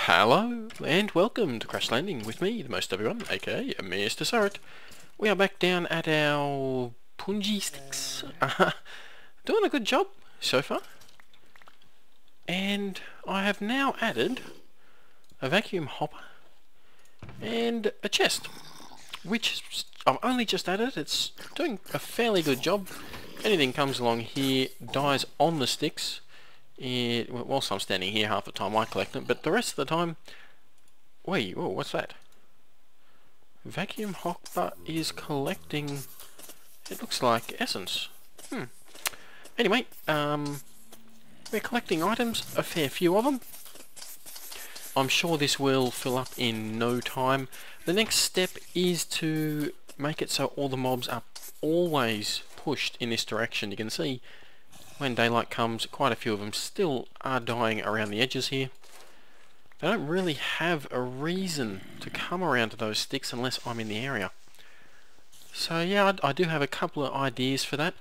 Hello and welcome to Crash Landing with me, the most everyone, aka MrSuryt. We are back down at our punji sticks. Doing a good job so far. And I have now added a vacuum hopper and a chest, which I've only just added. It's doing a fairly good job. Anything comes along here dies on the sticks. Whilst I'm standing here, half the time I collect them, but the rest of the time... Wait, whoa, what's that? Vacuum hopper is collecting... It looks like essence. Anyway, we're collecting items, a fair few of them. I'm sure this will fill up in no time. The next step is to make it so all the mobs are always pushed in this direction. You can see when daylight comes, quite a few of them still are dying around the edges here. They don't really have a reason to come around to those sticks unless I'm in the area. So yeah, I do have a couple of ideas for that.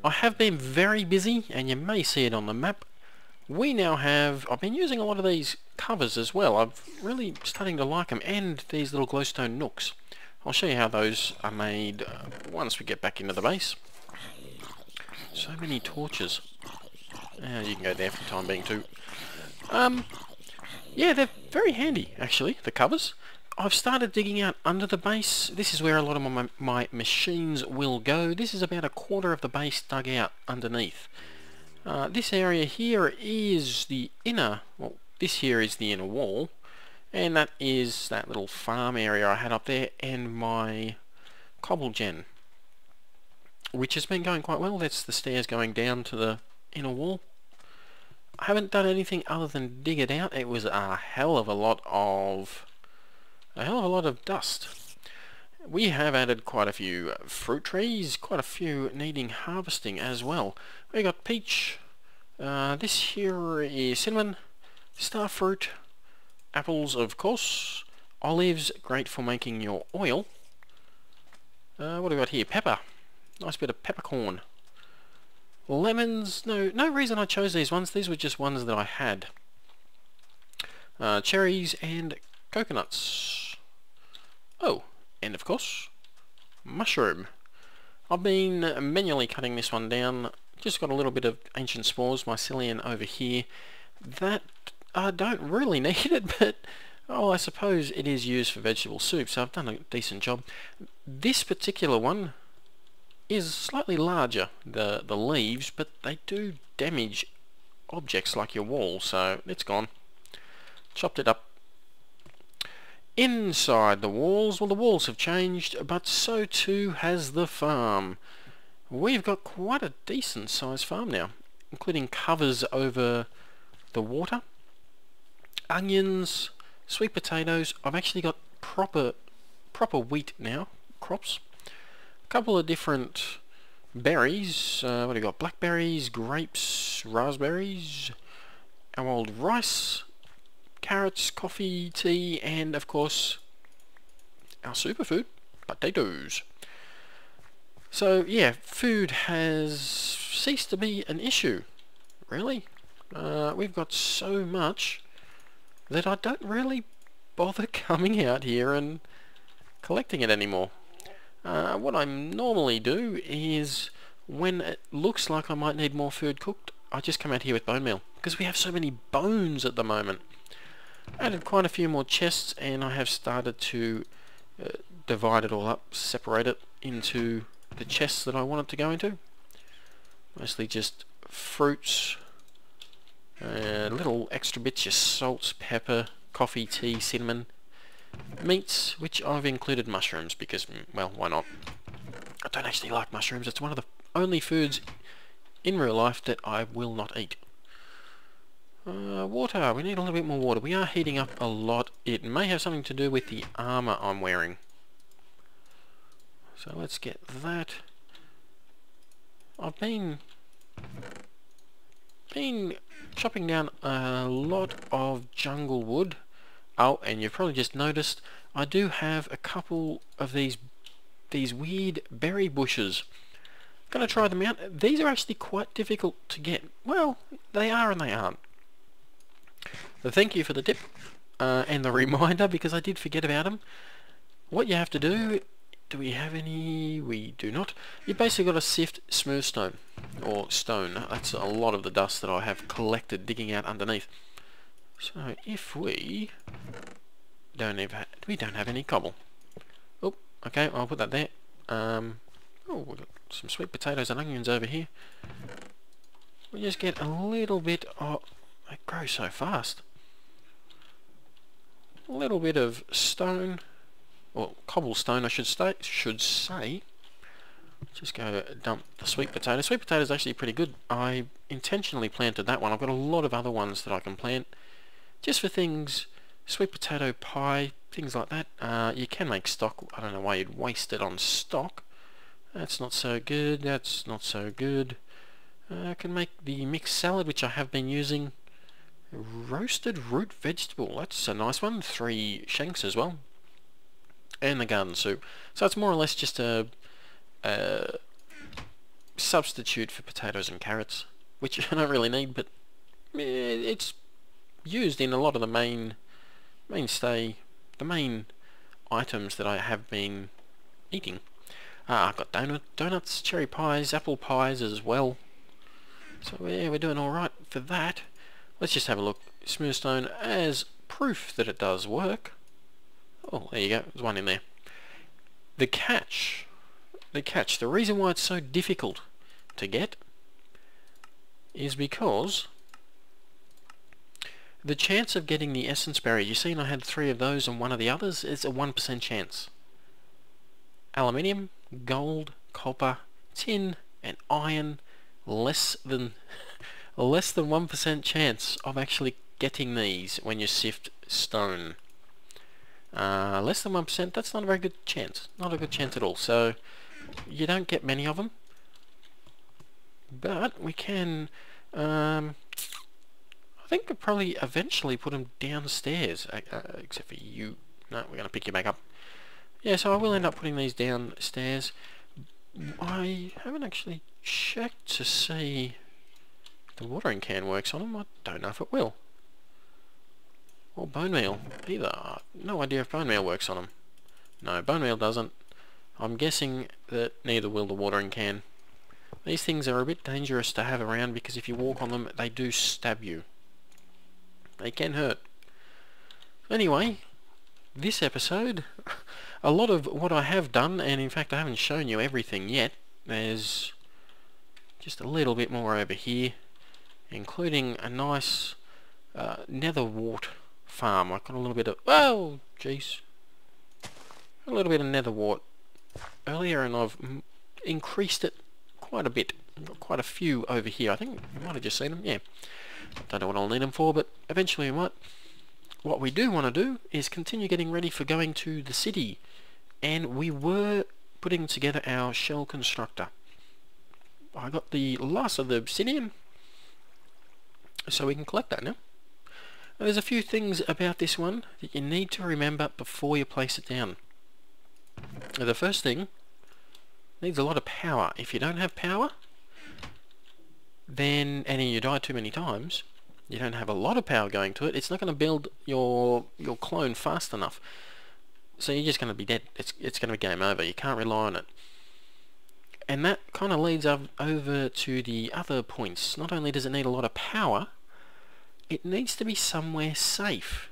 I have been very busy, and you may see it on the map. We now have... I've been using a lot of these covers as well. I'm really starting to like them, and these little glowstone nooks. I'll show you how those are made once we get back into the base. So many torches. You can go there for the time being too. Yeah, they're very handy actually, the covers. I've started digging out under the base. This is where a lot of my machines will go. This is about a quarter of the base dug out underneath. This area here is the inner... Well, this here is the inner wall. And that is that little farm area I had up there and my cobble gen, which has been going quite well. That's the stairs going down to the inner wall. I haven't done anything other than dig it out. It was a hell of a lot of dust. We have added quite a few fruit trees, quite a few needing harvesting as well. We got peach. This here is cinnamon, star fruit, apples of course, olives, great for making your oil. What do we got here? Pepper. Nice bit of peppercorn. Lemons, no reason I chose these ones. These were just ones that I had. Cherries and coconuts. Oh, and of course, mushroom. I've been manually cutting this one down. Just got a little bit of ancient spores, mycelium over here. That I don't really need it, but I suppose it is used for vegetable soup, so I've done a decent job. This particular one is slightly larger, the leaves, but they do damage objects like your wall, so it's gone. Chopped it up. Inside the walls, well, the walls have changed, but so too has the farm. We've got quite a decent sized farm now, including covers over the water, onions, sweet potatoes. I've actually got proper wheat now, crops. Couple of different berries. What do we got? Blackberries, grapes, raspberries, our old rice, carrots, coffee, tea, and of course our superfood, potatoes. So yeah, food has ceased to be an issue, really. We've got so much that I don't really bother coming out here and collecting it anymore. What I normally do is, when it looks like I might need more food cooked, I just come out here with bone meal, because we have so many bones at the moment. Added quite a few more chests, and I have started to divide it all up, separate it into the chests that I want it to go into. Mostly just fruits, little extra bits, your salts, pepper, coffee, tea, cinnamon. Meats, which I've included mushrooms because, well, why not? I don't actually like mushrooms. It's one of the only foods in real life that I will not eat. Water. We need a little bit more water. We are heating up a lot. It may have something to do with the armor I'm wearing. So let's get that. I've been chopping down a lot of jungle wood. Oh, and you've probably just noticed I do have a couple of these weird berry bushes. Gonna try them out. These are actually quite difficult to get. Well, they are and they aren't. But thank you for the tip and the reminder, because I did forget about them. What you have to do we have any? We do not. You basically got to sift smooth stone, or stone. That's a lot of the dust that I have collected digging out underneath. So if we don't have any cobble. Oh, okay, I'll put that there. Oh, we've got some sweet potatoes and onions over here. We just get a little bit of... They grow so fast. A little bit of stone, or cobblestone I should say. Just go dump the sweet potato. Sweet potato is actually pretty good. I intentionally planted that one. I've got a lot of other ones that I can plant just for things, sweet potato pie, things like that. You can make stock. I don't know why you'd waste it on stock. That's not so good. That's not so good. I can make the mixed salad, which I have been using. Roasted root vegetable. That's a nice one. 3 shanks as well. And the garden soup. So it's more or less just a substitute for potatoes and carrots, which I don't really need, but it's used in a lot of the main items that I have been eating. I've got donuts, cherry pies, apple pies as well. So yeah, we're doing alright for that. Let's just have a look. Smooth stone as proof that it does work. Oh, there you go. There's one in there. The reason why it's so difficult to get is because the chance of getting the essence berry, you seen I had 3 of those and 1 of the others, is a 1% chance. Aluminium, gold, copper, tin and iron, less than 1% chance of actually getting these when you sift stone. Less than 1%, that's not a very good chance. Not a good chance at all. So you don't get many of them. But we can... I think I'll probably eventually put them downstairs. Except for you. No, we're going to pick you back up. Yeah, so I will end up putting these downstairs. I haven't actually checked to see if the watering can works on them. I don't know if it will. Or bone meal either. No idea if bone meal works on them. No, bone meal doesn't. I'm guessing that neither will the watering can. These things are a bit dangerous to have around because if you walk on them, they do stab you. They can hurt. Anyway, this episode, a lot of what I have done, and in fact I haven't shown you everything yet. There's just a little bit more over here, including a nice nether wart farm. I've got a little bit of... Oh, jeez. A little bit of nether wart earlier, and I've increased it quite a bit. I've got quite a few over here. I think you might have just seen them. Yeah. Don't know what I'll need them for, but eventually we might. What we do want to do is continue getting ready for going to the city. And we were putting together our shell constructor. I got the last of the obsidian, so we can collect that now. Now, there's a few things about this one that you need to remember before you place it down. Now, the first thing, needs a lot of power. If you don't have power, then, and you die too many times, you don't have a lot of power going to it, it's not going to build your clone fast enough. So you're just going to be dead. It's going to be game over. You can't rely on it. And that kind of leads over to the other points. Not only does it need a lot of power, it needs to be somewhere safe.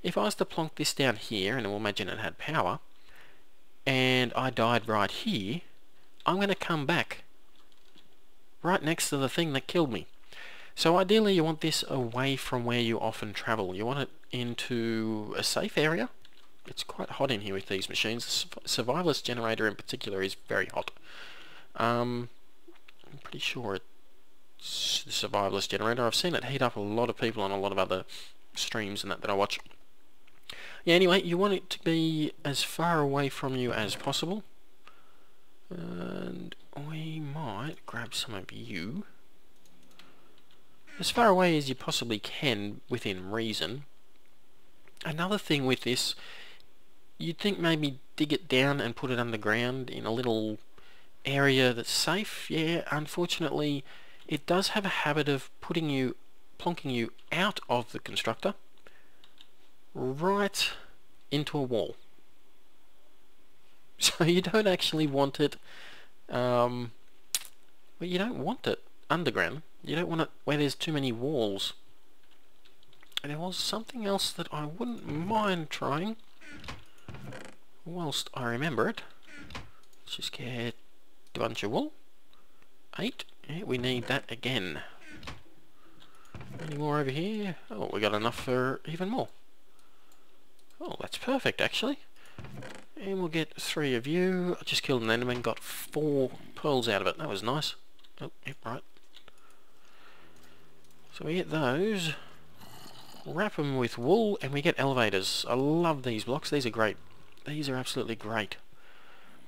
If I was to plonk this down here, and we'll imagine it had power, and I died right here, I'm going to come back right next to the thing that killed me. So ideally you want this away from where you often travel. You want it into a safe area. It's quite hot in here with these machines. The survivalist generator in particular is very hot. I'm pretty sure it's the survivalist generator. I've seen it heat up a lot of people on a lot of other streams and that I watch. Yeah, anyway, you want it to be as far away from you as possible. And we might grab some of you. As far away as you possibly can within reason. Another thing with this, you'd think maybe dig it down and put it underground in a little area that's safe. Yeah, unfortunately it does have a habit of plonking you out of the constructor right into a wall. So you don't actually want it, well, you don't want it underground. You don't want it where there's too many walls. And there was something else that I wouldn't mind trying, whilst I remember it. Let's just get a bunch of wool. 8. Yeah, we need that again. Any more over here? Oh, we got enough for even more. Oh, that's perfect actually. And we'll get 3 of you. I just killed an enemy and got 4 pearls out of it. That was nice. Oh, yep, right. So we get those. Wrap them with wool and we get elevators. I love these blocks. These are great. These are absolutely great.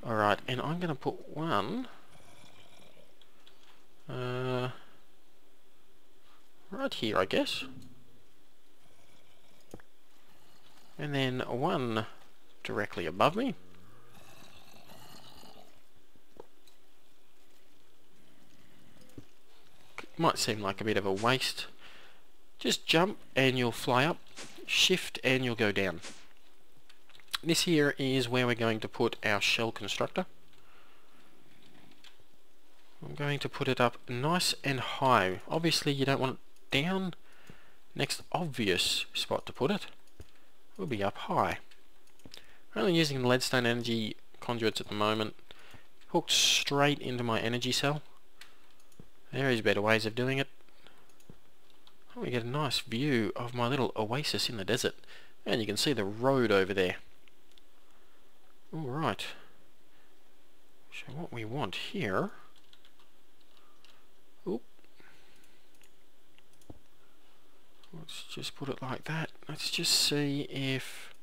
Alright, and I'm going to put one right here, I guess. And then one directly above me. Might seem like a bit of a waste. Just jump and you'll fly up, shift and you'll go down. This here is where we're going to put our shell constructor. I'm going to put it up nice and high. Obviously you don't want it down. Next obvious spot to put it will be up high. I'm only using the leadstone energy conduits at the moment, hooked straight into my energy cell. There is better ways of doing it. We get a nice view of my little oasis in the desert, and you can see the road over there. Alright, so what we want here, oop, let's just put it like that. Let's just see if,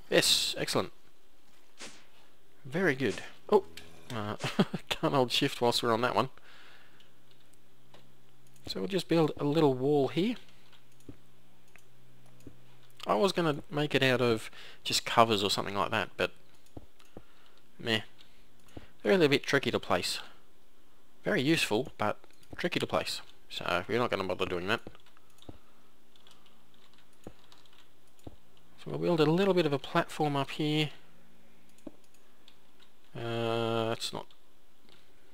yes, excellent, very good. Oh, can't hold shift whilst we're on that one. So we'll just build a little wall here. I was going to make it out of just covers or something like that, but meh. They're really a bit tricky to place. Very useful, but tricky to place. So we're not going to bother doing that. So we'll build a little bit of a platform up here. It's not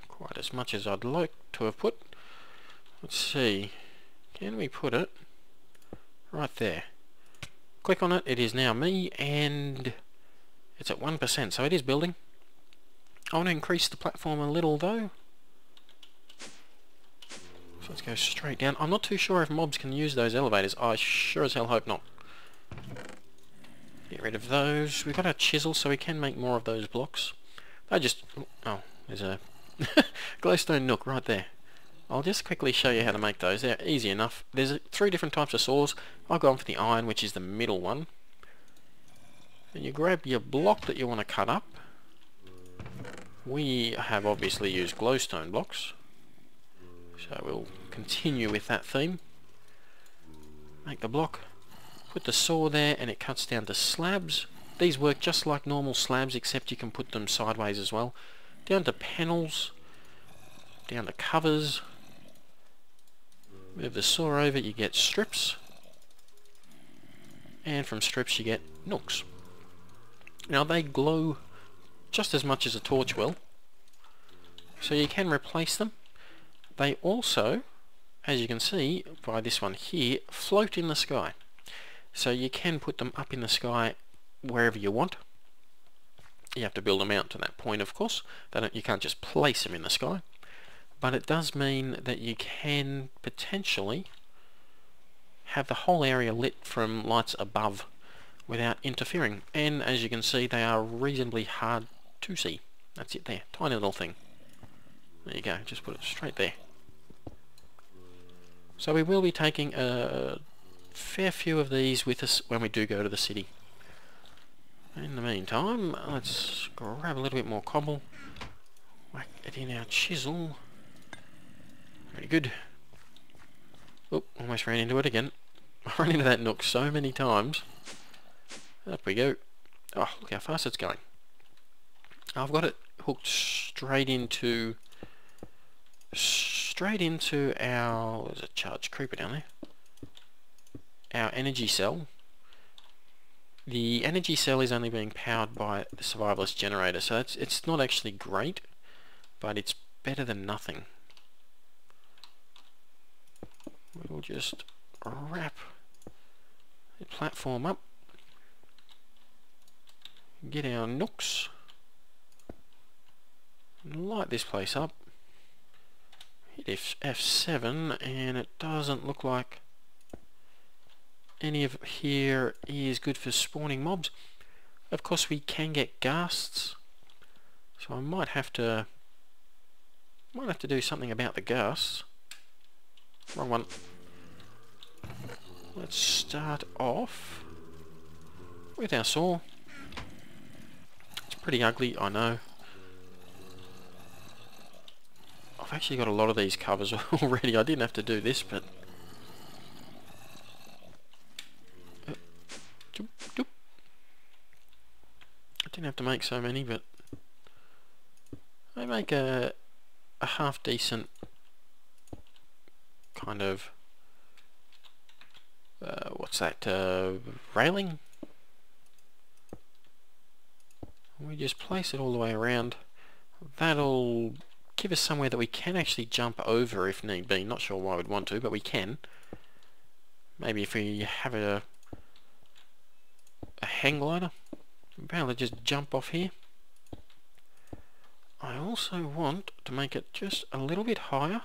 quite as much as I'd like to have put. Let's see, can we put it right there? Click on it, it is now me, and it's at 1%, so it is building. I want to increase the platform a little though. So let's go straight down. I'm not too sure if mobs can use those elevators. I sure as hell hope not. Get rid of those. We've got our chisel, so we can make more of those blocks. I just... oh, there's a glowstone nook right there. I'll just quickly show you how to make those. They're easy enough. There's 3 different types of saws. I've gone for the iron, which is the middle one. And you grab your block that you want to cut up. We have obviously used glowstone blocks, so we'll continue with that theme. Make the block, put the saw there, and it cuts down to slabs. These work just like normal slabs, except you can put them sideways as well. Down to panels, down to covers. Move the saw over, you get strips, and from strips you get nooks. Now they glow just as much as a torch will, so you can replace them. They also, as you can see by this one here, float in the sky, so you can put them up in the sky wherever you want. You have to build them out to that point, of course. You can't just place them in the sky. But it does mean that you can potentially have the whole area lit from lights above without interfering. And as you can see, they are reasonably hard to see. That's it there, tiny little thing. There you go, just put it straight there. So we will be taking a fair few of these with us when we do go to the city. In the meantime, let's grab a little bit more cobble, whack it in our chisel. Very good. Oh, almost ran into it again. I ran into that nook so many times. Up we go. Oh, look how fast it's going. I've got it hooked straight into straight into our, there's a charged creeper down there, our energy cell. The energy cell is only being powered by the survivalist generator, so it's not actually great, but it's better than nothing. We'll just wrap the platform up, get our nooks, and light this place up. Hit F7, and it doesn't look like any of here is good for spawning mobs. Of course we can get ghasts, so I might have to do something about the ghasts. Wrong one. Let's start off with our saw. It's pretty ugly, I know. I've actually got a lot of these covers already. I didn't have to do this, but I didn't have to make so many, but I make a half decent kind of what's that, railing. We just place it all the way around. That'll give us somewhere that we can actually jump over if need be. Not sure why we'd want to, but we can. Maybe if we have a hang glider, we'll be able to just jump off here. I also want to make it just a little bit higher.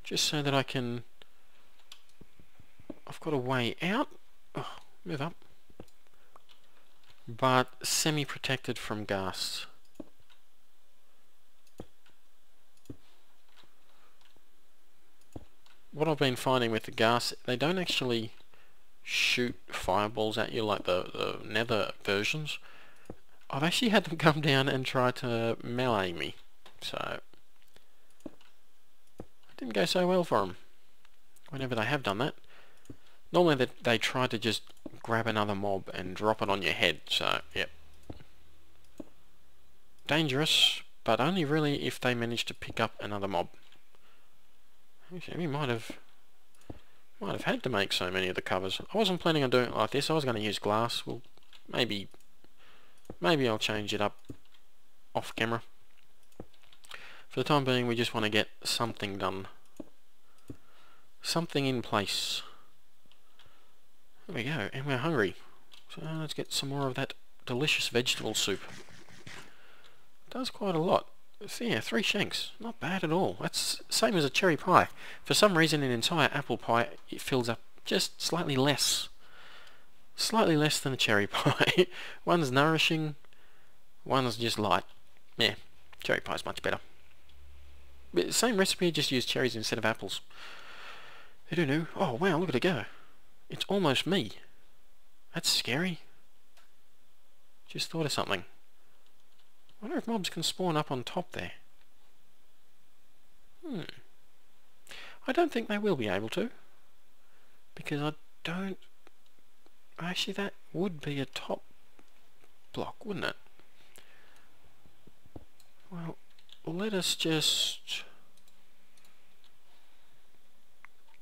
Just so that I can... I've got a way out. Oh, move up. But semi-protected from ghasts. What I've been finding with the ghasts, they don't actually shoot fireballs at you like the nether versions. I've actually had them come down and try to melee me, so it didn't go so well for them whenever they have done that. Normally they try to just grab another mob and drop it on your head, so yep. Dangerous, but only really if they manage to pick up another mob. Actually, we might have had to make so many of the covers. I wasn't planning on doing it like this. I was going to use glass. Well, maybe I'll change it up off camera. For the time being, we just want to get something done. Something in place. There we go, and we're hungry. So let's get some more of that delicious vegetable soup. It does quite a lot. So yeah, 3 shanks. Not bad at all. That's same as a cherry pie. For some reason, an entire apple pie, it fills up just slightly less. Slightly less than a cherry pie. One's nourishing, one's just light. Yeah, cherry pie's much better. But same recipe, just use cherries instead of apples. Who do know? Oh wow, look at it go. It's almost me. That's scary. Just thought of something. I wonder if mobs can spawn up on top there. I don't think they will be able to. Because I don't... Actually, that would be a top block, wouldn't it? Well, let us just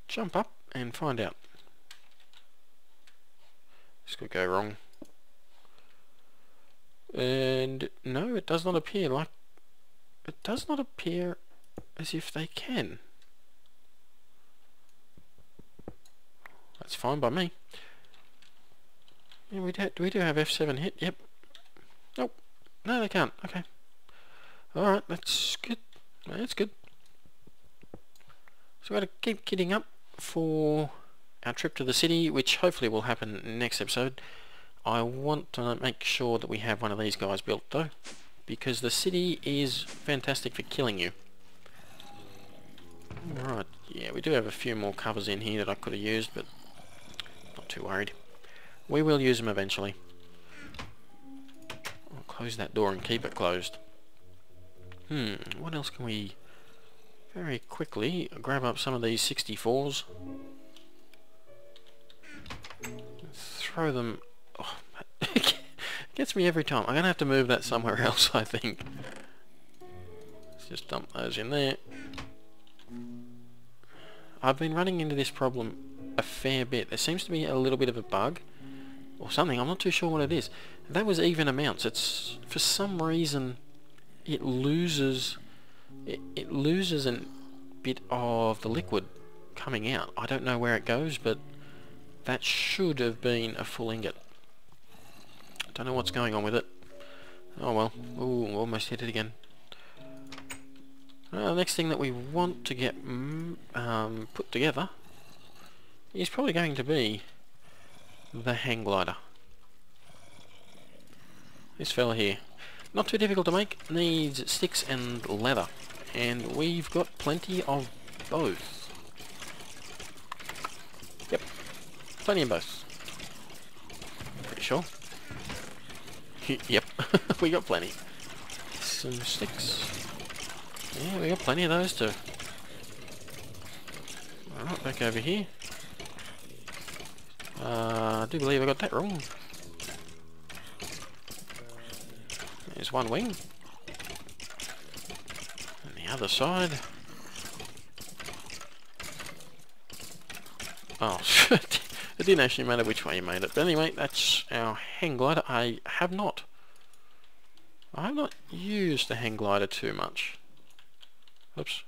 jump up and find out. This could go wrong. And no, it does not appear like... It does not appear as if they can. That's fine by me. Yeah, we do have F7 hit, yep. Nope. No, they can't. Okay. Alright, that's good. That's good. So we've got to keep kitting up for our trip to the city, which hopefully will happen next episode. I want to make sure that we have one of these guys built though, because the city is fantastic for killing you. Alright, yeah, we do have a few more covers in here that I could have used, but not too worried. We will use them eventually. I'll close that door and keep it closed. What else can we very quickly grab up some of these 64s. Throw them... Oh, Gets me every time. I'm gonna have to move that somewhere else, I think. Let's just dump those in there. I've been running into this problem a fair bit. There seems to be a little bit of a bug or something. I'm not too sure what it is. That was even amounts. It's for some reason it loses a bit of the liquid coming out. I don't know where it goes, but that should have been a full ingot. Don't know what's going on with it. Oh well. Ooh, almost hit it again. The next thing that we want to get put together is probably going to be the hang glider. This fella here. Not too difficult to make, needs sticks and leather. And we've got plenty of both. Yep, plenty of both. Pretty sure. Yep, we got plenty. Some sticks. Yeah, we got plenty of those too. Alright, back over here. I do believe I got that wrong. There's one wing. And the other side. Oh, it didn't actually matter which way you made it. But anyway, that's our hang glider. I have not used the hang glider too much. Oops.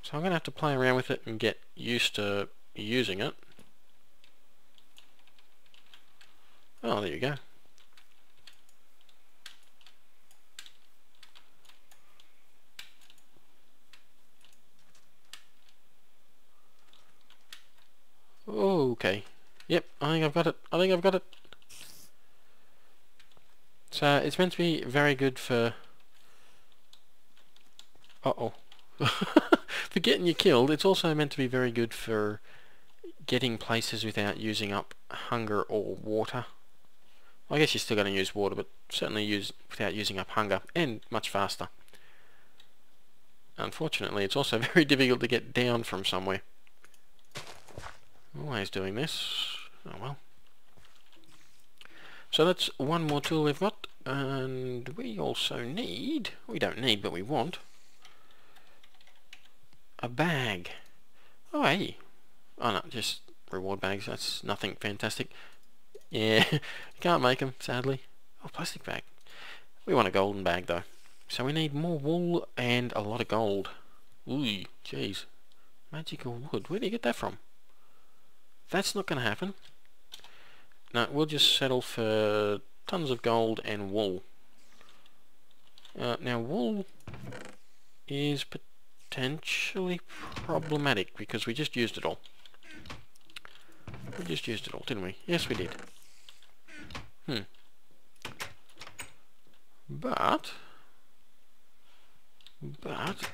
So I'm going to have to play around with it and get used to using it. Oh, there you go. Okay. Yep, I think I've got it. I think I've got it. So it's meant to be very good for... Uh-oh. For getting you killed. It's also meant to be very good for getting places without using up hunger or water. I guess you're still going to use water, but certainly use without using up hunger, and much faster. Unfortunately, it's also very difficult to get down from somewhere. Always doing this. Oh well. So that's one more tool we've got, and we also need, we don't need, but we want, a bag. Oh hey. Oh no, just reward bags, that's nothing fantastic. Yeah, can't make them, sadly. Oh, plastic bag. We want a golden bag though. So we need more wool and a lot of gold. Ooh, jeez. Magical wood, where do you get that from? That's not going to happen. No, we'll just settle for tons of gold and wool. Now wool is potentially problematic because we just used it all. We just used it all, didn't we? Yes, we did. But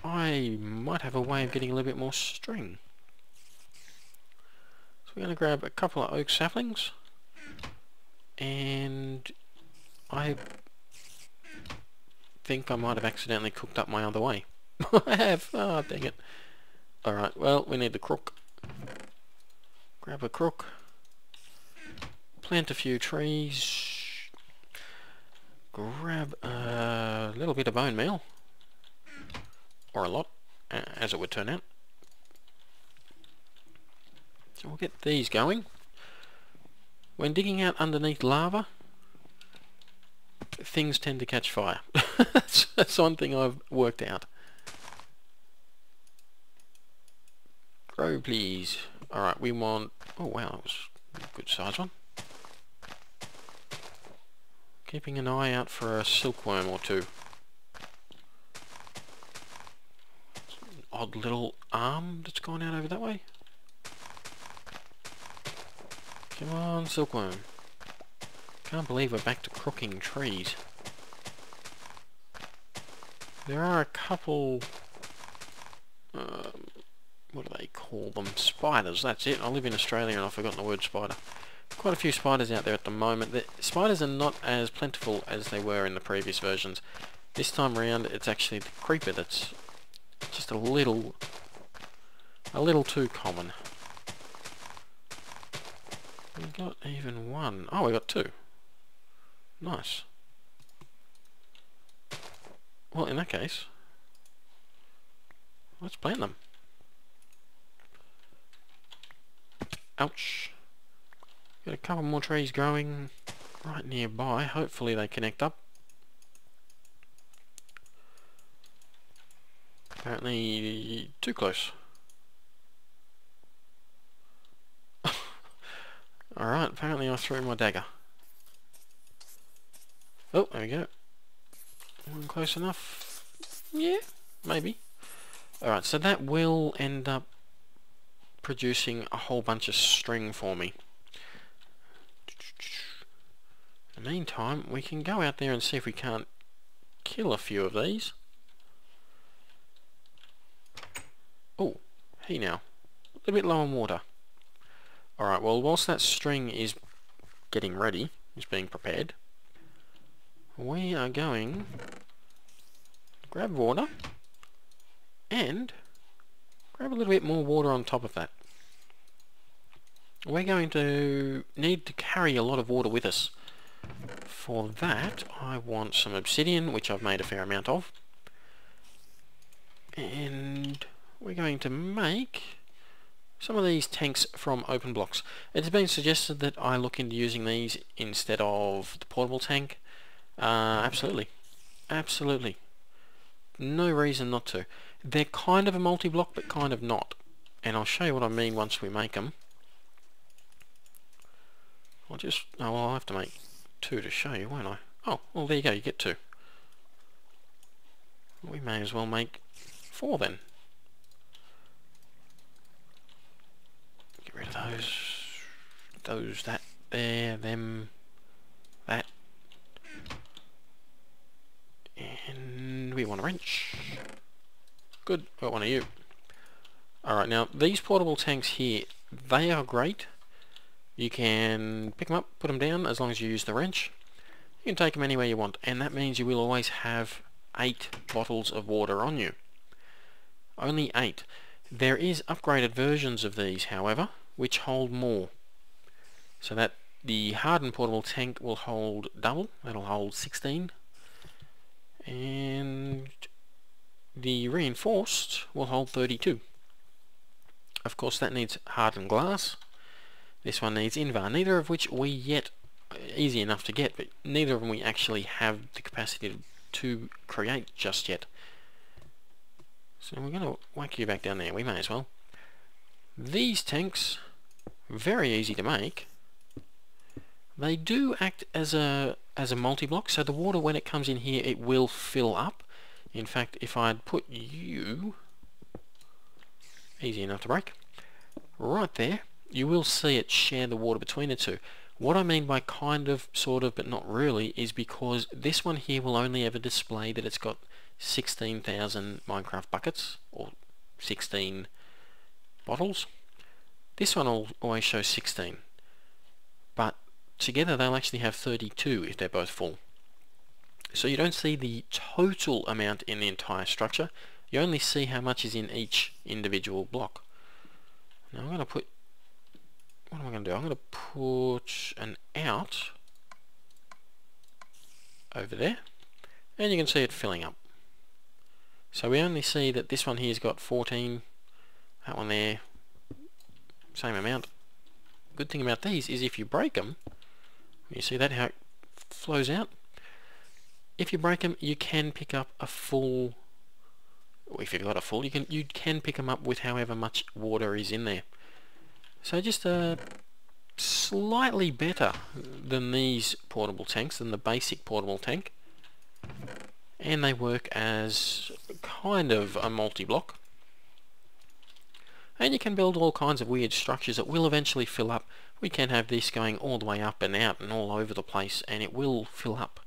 I might have a way of getting a little bit more string. So we're going to grab a couple of oak saplings, and I think I might have accidentally cooked up my other way. I have. Oh, dang it. Alright, well, we need the crook. Grab a crook. Plant a few trees. Grab a little bit of bone meal. Or a lot, as it would turn out. So we'll get these going. When digging out underneath lava, things tend to catch fire. That's one thing I've worked out. Grow, please. Alright, we want... Oh wow, that was a good size one. Keeping an eye out for a silkworm or two. An odd little arm that's gone out over that way. Come on, silkworm. Can't believe we're back to crooking trees. There are a couple... what do they call them? Spiders, that's it. I live in Australia and I've forgotten the word spider. Quite a few spiders out there at the moment. The spiders are not as plentiful as they were in the previous versions. This time around it's actually the creeper that's just a little too common. We got even one. Oh, we got two. Nice. Well, in that case, let's plant them. Ouch. Got a couple more trees growing right nearby. Hopefully they connect up. Apparently too close. Alright, apparently I threw my dagger. Oh, there we go. One close enough? Yeah, maybe. Alright, so that will end up producing a whole bunch of string for me. In the meantime, we can go out there and see if we can't kill a few of these. Oh, hey now. A little bit low on water. Alright, well, whilst that string is getting ready, is being prepared, we are going to grab water and grab a little bit more water on top of that. We're going to need to carry a lot of water with us. For that, I want some obsidian, which I've made a fair amount of. And we're going to make some of these tanks from open blocks. It's been suggested that I look into using these instead of the portable tank. Absolutely. Absolutely. No reason not to. They're kind of a multi-block, but kind of not. And I'll show you what I mean once we make them. I'll have to make 2 to show you, won't I? Oh, well there you go, you get 2. We may as well make 4 then. Get rid of those, that, there, them, that. And we want a wrench. Good, got one of you. Alright, now these portable tanks here, they are great. You can pick them up, put them down, as long as you use the wrench. You can take them anywhere you want, and that means you will always have 8 bottles of water on you. Only 8. There is upgraded versions of these, however, which hold more. So that the hardened portable tank will hold double, that'll hold 16. And the reinforced will hold 32. Of course that needs hardened glass. This one needs Invar, neither of which we yet, easy enough to get, but neither of them we actually have the capacity to create just yet. So we're going to whack you back down there, we may as well. These tanks, very easy to make. They do act as a multi-block, so the water when it comes in here, it will fill up. In fact, if I'd put you, easy enough to break, right there, you will see it share the water between the two. What I mean by kind of, sort of, but not really, is because this one here will only ever display that it's got 16,000 Minecraft buckets, or 16 bottles. This one will always show 16, but together they'll actually have 32 if they're both full. So you don't see the total amount in the entire structure, you only see how much is in each individual block. Now I'm going to put, what am I going to do? I'm going to put an out over there, and you can see it filling up. So we only see that this one here's got 14, that one there, same amount. Good thing about these is if you break them, you see that how it flows out? If you break them, you can pick up a full, or if you've got a full, you can pick them up with however much water is in there. So just slightly better than these portable tanks, than the basic portable tank. And they work as kind of a multi-block. And you can build all kinds of weird structures that will eventually fill up. We can have this going all the way up and out and all over the place, and it will fill up.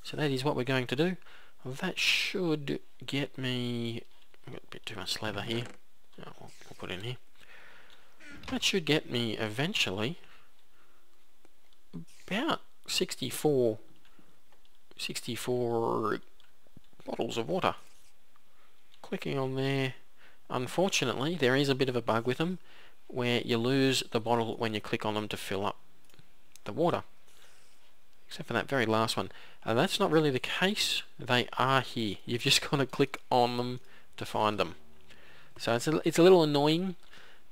So that is what we're going to do. That should get me, I've got a bit too much leather here. Oh, we'll put it in here. That should get me eventually about 64 bottles of water. Clicking on there. Unfortunately, there is a bit of a bug with them where you lose the bottle when you click on them to fill up the water. except for that very last one. That's not really the case. They are here. You've just got to click on them to find them. So it's a little annoying,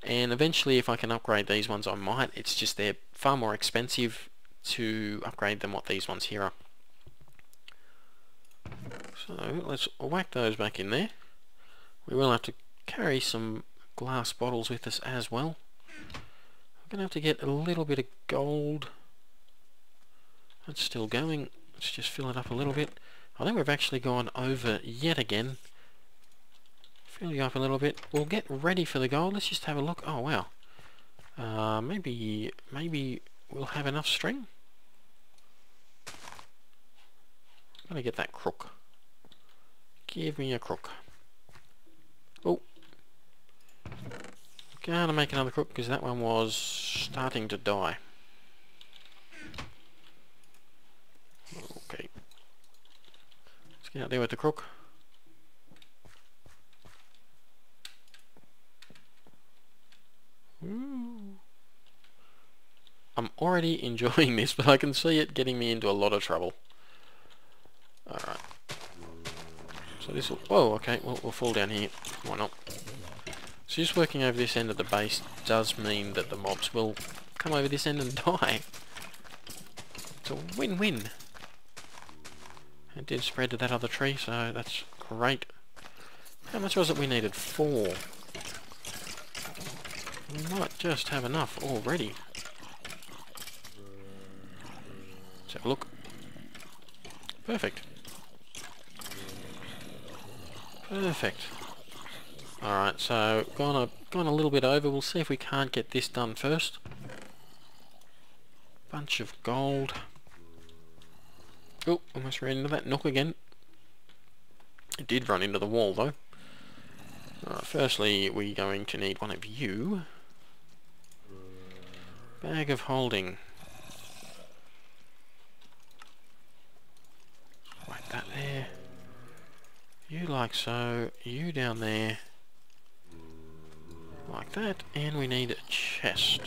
and eventually if I can upgrade these ones I might. It's just they're far more expensive to upgrade than what these ones here are. So let's whack those back in there. We will have to carry some glass bottles with us as well. I'm going to have to get a little bit of gold. That's still going. Let's just fill it up a little bit. I think we've actually gone over yet again. Fill you up a little bit. We'll get ready for the gold. Let's just have a look. Oh wow. Maybe we'll have enough string. I'm going to get that crook. Give me a crook. Oh. Gonna make another crook because that one was starting to die. Okay. Let's get out there with the crook. Ooh. I'm already enjoying this, but I can see it getting me into a lot of trouble. Alright. So this will... Whoa, okay, we'll fall down here. Why not? So just working over this end of the base does mean that the mobs will come over this end and die. It's a win-win. It did spread to that other tree, so that's great. How much was it we needed? 4. We might just have enough already. Let's have a look. Perfect. Perfect. Alright, so gone a little bit over. We'll see if we can't get this done first. Bunch of gold. Oh, almost ran into that nook again. It did run into the wall though. Alright, firstly we're going to need one of you. Bag of holding. Like that there. You like so. You down there. Like that, and we need a chest.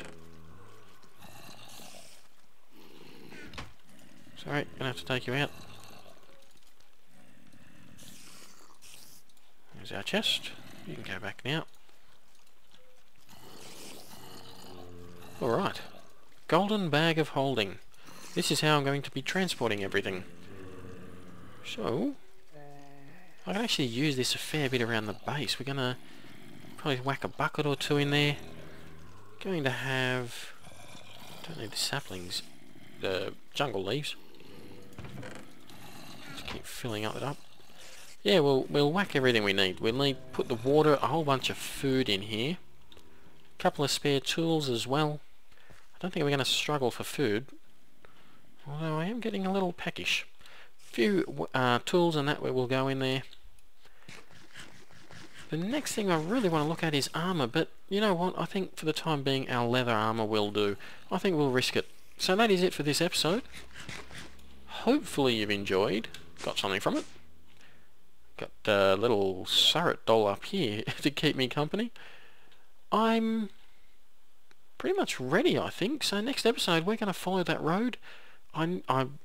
Sorry, gonna have to take you out. There's our chest. You can go back now. Alright. Golden bag of holding. This is how I'm going to be transporting everything. So, I can actually use this a fair bit around the base. We're gonna probably whack a bucket or 2 in there. Going to have... Don't need the saplings. The jungle leaves. Just keep filling it up. Yeah, we'll whack everything we need. We'll need put the water, a whole bunch of food in here. A couple of spare tools as well. I don't think we're going to struggle for food. Although I am getting a little peckish. A few tools and that will go in there. The next thing I really want to look at is armour, but you know what, I think for the time being our leather armour will do. I think we'll risk it. So that is it for this episode. Hopefully you've enjoyed, got something from it. Got a little Suryt doll up here to keep me company. I'm pretty much ready, I think. So next episode we're going to follow that road. I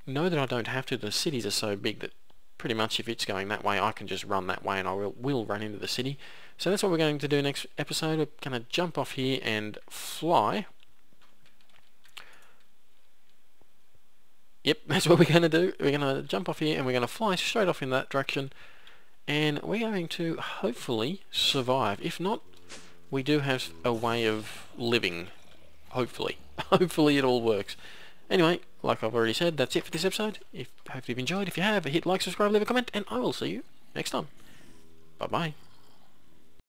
know that I don't have to. The cities are so big that pretty much if it's going that way I can just run that way and I will run into the city. So that's what we're going to do next episode. We're going to jump off here and fly. Yep, that's what we're going to do. We're going to jump off here and we're going to fly straight off in that direction. And we're going to hopefully survive. If not, we do have a way of living. Hopefully. Hopefully it all works. Anyway, like I've already said, that's it for this episode. Hope you've enjoyed. If you have, hit like, subscribe, leave a comment, and I will see you next time. Bye-bye.